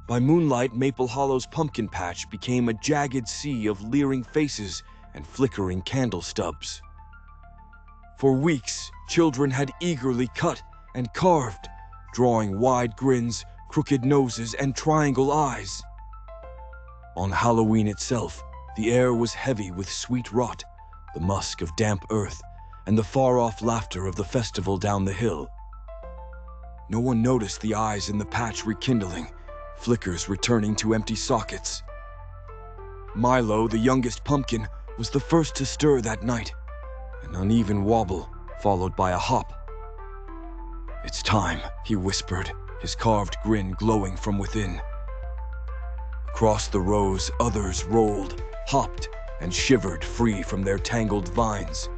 By moonlight, Maple Hollow's pumpkin patch became a jagged sea of leering faces and flickering candle stubs. For weeks, children had eagerly cut and carved, drawing wide grins, crooked noses, and triangle eyes. On Halloween itself, the air was heavy with sweet rot, the musk of damp earth, and the far-off laughter of the festival down the hill. No one noticed the eyes in the patch rekindling, flickers returning to empty sockets. Milo, the youngest pumpkin, was the first to stir that night, an uneven wobble followed by a hop. "It's time," he whispered, his carved grin glowing from within. Across the rows, others rolled, hopped, and shivered free from their tangled vines.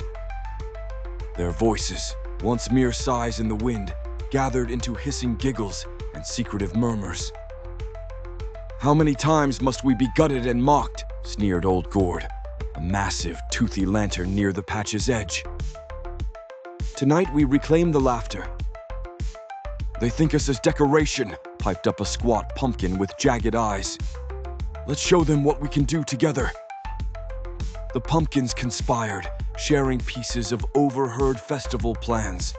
Their voices, once mere sighs in the wind, gathered into hissing giggles and secretive murmurs. "How many times must we be gutted and mocked?" sneered old Gord, a massive, toothy lantern near the patch's edge. "Tonight we reclaim the laughter." "They think us as decoration," piped up a squat pumpkin with jagged eyes. "Let's show them what we can do together." The pumpkins conspired, sharing pieces of overheard festival plans.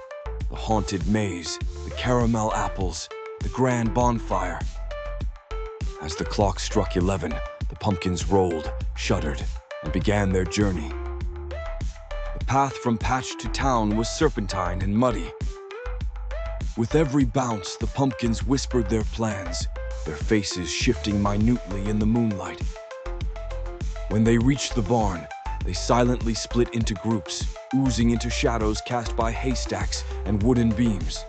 The haunted maze, the caramel apples, the grand bonfire. As the clock struck 11, the pumpkins rolled, shuddered, and began their journey. The path from patch to town was serpentine and muddy. With every bounce, the pumpkins whispered their plans, their faces shifting minutely in the moonlight. When they reached the barn, they silently split into groups, oozing into shadows cast by haystacks and wooden beams.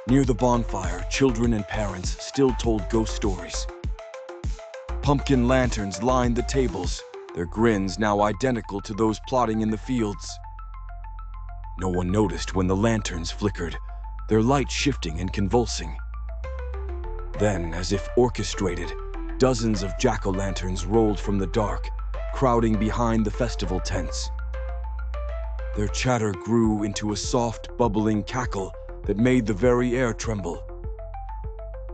Near the bonfire, children and parents still told ghost stories. Pumpkin lanterns lined the tables, their grins now identical to those plotting in the fields. No one noticed when the lanterns flickered, their light shifting and convulsing. Then, as if orchestrated, dozens of jack-o'-lanterns rolled from the dark, crowding behind the festival tents. Their chatter grew into a soft, bubbling cackle that made the very air tremble.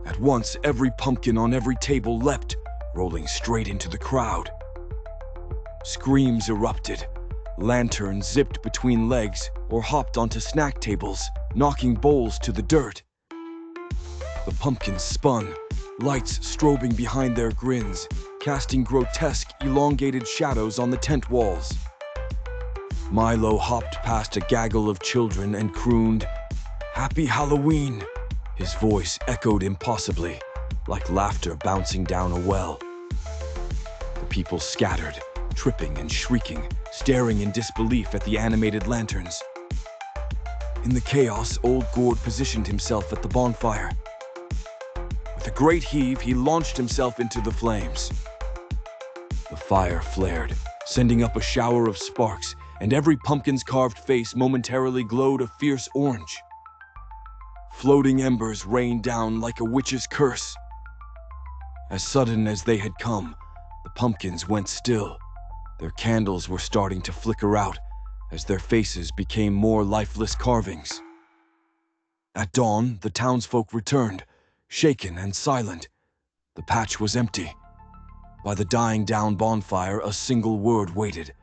At once, every pumpkin on every table leapt, rolling straight into the crowd. Screams erupted. Lanterns zipped between legs or hopped onto snack tables, knocking bowls to the dirt. The pumpkins spun, lights strobing behind their grins, casting grotesque, elongated shadows on the tent walls. Milo hopped past a gaggle of children and crooned, "Happy Halloween!" His voice echoed impossibly, like laughter bouncing down a well. The people scattered, tripping and shrieking, staring in disbelief at the animated lanterns. In the chaos, old Gord positioned himself at the bonfire. With a great heave, he launched himself into the flames. The fire flared, sending up a shower of sparks, and every pumpkin's carved face momentarily glowed a fierce orange. Floating embers rained down like a witch's curse. As sudden as they had come, the pumpkins went still. Their candles were starting to flicker out as their faces became more lifeless carvings. At dawn, the townsfolk returned, shaken and silent. The patch was empty. By the dying down bonfire, a single word waited,